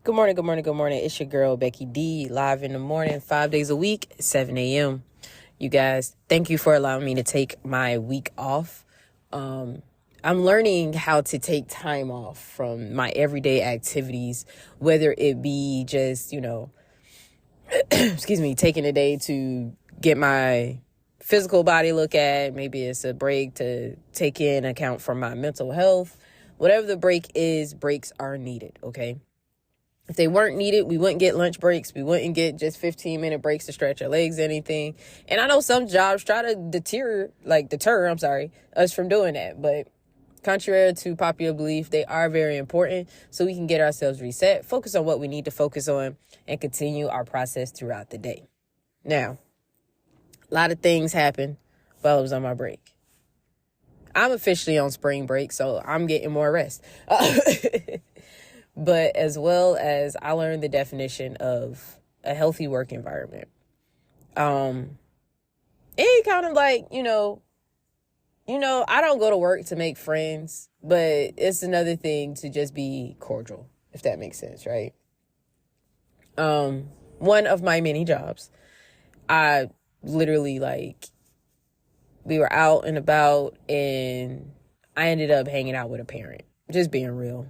Good morning, good morning, good morning. It's your girl, Becky D, live in the morning, 5 days a week, 7 a.m. You guys, thank you for allowing me to take my week off. I'm learning how to take time off from my everyday activities, whether it be just, excuse me, taking a day to get my physical body look at. Maybe it's a break to take in account for my mental health. Whatever the break is, breaks are needed, okay? If they weren't needed, we wouldn't get lunch breaks. We wouldn't get just 15-minute breaks to stretch our legs, anything. And I know some jobs try to deter us from doing that. But contrary to popular belief, they are very important so we can get ourselves reset, focus on what we need to focus on, and continue our process throughout the day. Now, a lot of things happened while I was on my break. I'm officially on spring break, so I'm getting more rest. But as well as I learned the definition of a healthy work environment. It kind of like, I don't go to work to make friends, but it's another thing to just be cordial, if that makes sense, right? One of my many jobs, I literally we were out and about and I ended up hanging out with a parent, just being real.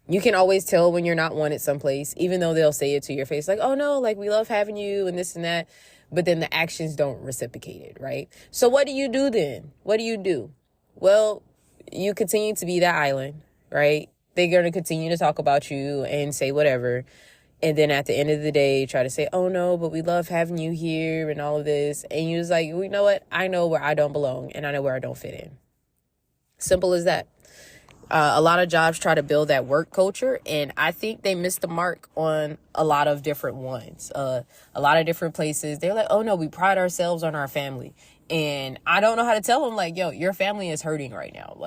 You can always tell when you're not wanted someplace, even though they'll say it to your face, like, oh no, we love having you and this and that. But then the actions don't reciprocate it, right? So what do you do then? What do you do? Well, you continue to be that island, right? They're going to continue to talk about you and say whatever. And then at the end of the day, try to say, oh no, but we love having you here and all of this. And you're just like, well, you know what? I know where I don't belong and I know where I don't fit in. Simple as that. A lot of jobs try to build that work culture, and I think they missed the mark on a lot of different ones. A lot of different places, they're like, oh no, we pride ourselves on our family. And I don't know how to tell them, yo, your family is hurting right now.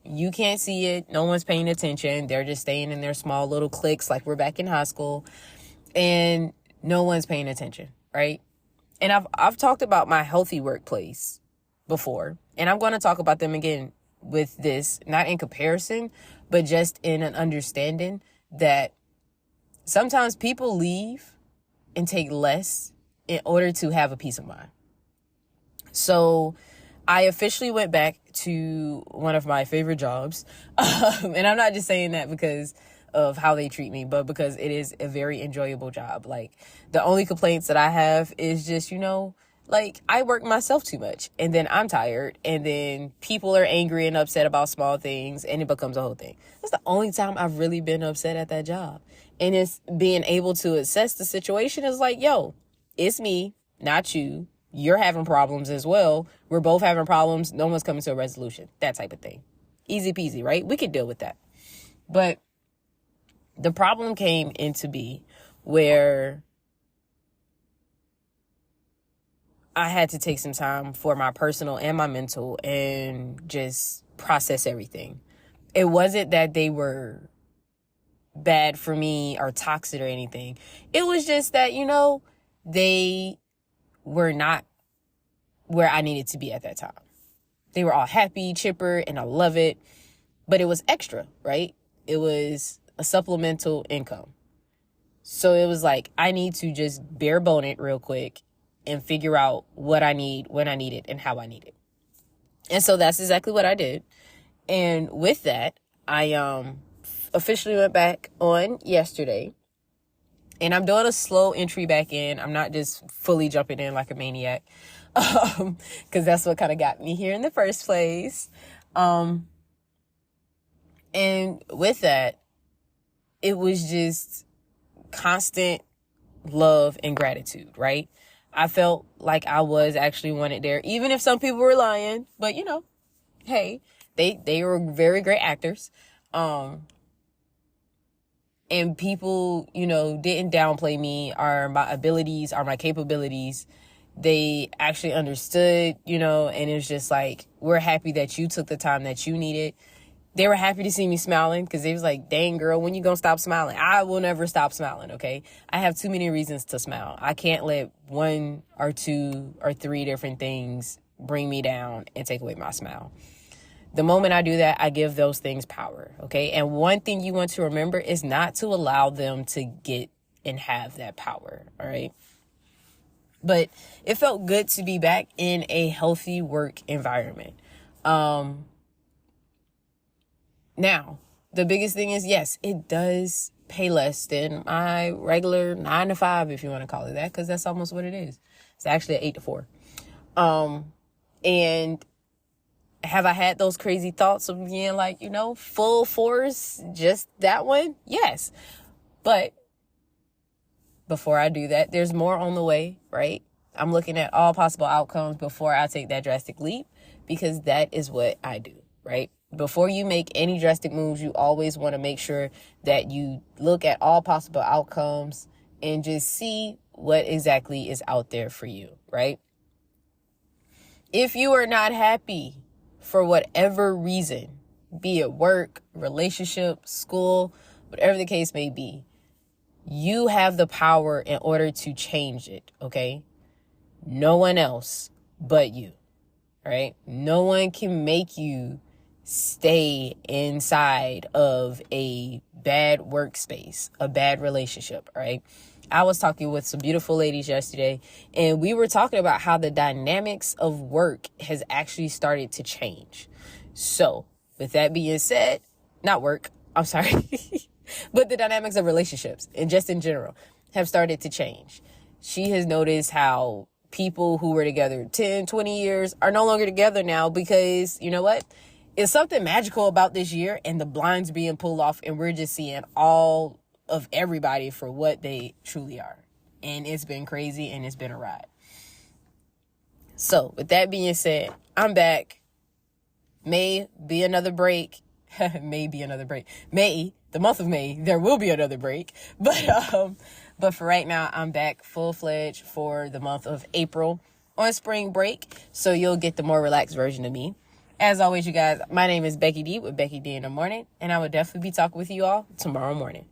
You can't see it. No one's paying attention. They're just staying in their small little cliques like we're back in high school. And no one's paying attention, right? And I've talked about my healthy workplace before, and I'm going to talk about them again with this, not in comparison, but just in an understanding that sometimes people leave and take less in order to have a peace of mind. So I officially went back to one of my favorite jobs. And I'm not just saying that because of how they treat me, but because it is a very enjoyable job. The only complaints that I have is just, I work myself too much and then I'm tired and then people are angry and upset about small things and it becomes a whole thing. That's the only time I've really been upset at that job. And it's being able to assess the situation is yo, it's me, not you. You're having problems as well. We're both having problems. No one's coming to a resolution. That type of thing. Easy peasy, right? We could deal with that. But the problem came into be where I had to take some time for my personal and my mental and just process everything. It wasn't that they were bad for me or toxic or anything. It was just that, they were not where I needed to be at that time. They were all happy, chipper, and I love it. But it was extra, right? It was a supplemental income. So it was I need to just bare bone it real quick and figure out what I need, when I need it, and how I need it. And so that's exactly what I did. And with that, I officially went back on yesterday. And I'm doing a slow entry back in. I'm not just fully jumping in like a maniac. Because that's what kind of got me here in the first place. And with that, it was just constant love and gratitude, right? I felt like I was actually wanted there, even if some people were lying. But, hey, they were very great actors. And people, didn't downplay me or my abilities or my capabilities. They actually understood, and it was just we're happy that you took the time that you needed. They were happy to see me smiling because they was like, dang, girl, when you gonna stop smiling? I will never stop smiling, okay? I have too many reasons to smile. I can't let one or two or three different things bring me down and take away my smile. The moment I do that, I give those things power, okay? And one thing you want to remember is not to allow them to get and have that power, all right? But it felt good to be back in a healthy work environment. Now, the biggest thing is, yes, it does pay less than my regular 9 to 5, if you want to call it that, because that's almost what it is. It's actually an 8 to 4. And have I had those crazy thoughts of being like, full force, just that one? Yes. But before I do that, there's more on the way, right? I'm looking at all possible outcomes before I take that drastic leap, because that is what I do, right? Before you make any drastic moves, you always want to make sure that you look at all possible outcomes and just see what exactly is out there for you, right? If you are not happy for whatever reason, be it work, relationship, school, whatever the case may be, you have the power in order to change it, okay? No one else but you, right? No one can make you stay inside of a bad workspace, a bad relationship, right? I was talking with some beautiful ladies yesterday, and we were talking about how the dynamics of work has actually started to change. So, with that being said, not work, I'm sorry, but the dynamics of relationships and just in general have started to change. She has noticed how people who were together 10, 20 years are no longer together now because, you know what? It's something magical about this year and the blinds being pulled off, and we're just seeing all of everybody for what they truly are. And it's been crazy and it's been a ride. So with that being said, I'm back. May be another break. May, the month of May, there will be another break. But for right now, I'm back full-fledged for the month of April on spring break. So you'll get the more relaxed version of me. As always, you guys, my name is Becky D with Becky D in the Morning, and I will definitely be talking with you all tomorrow morning.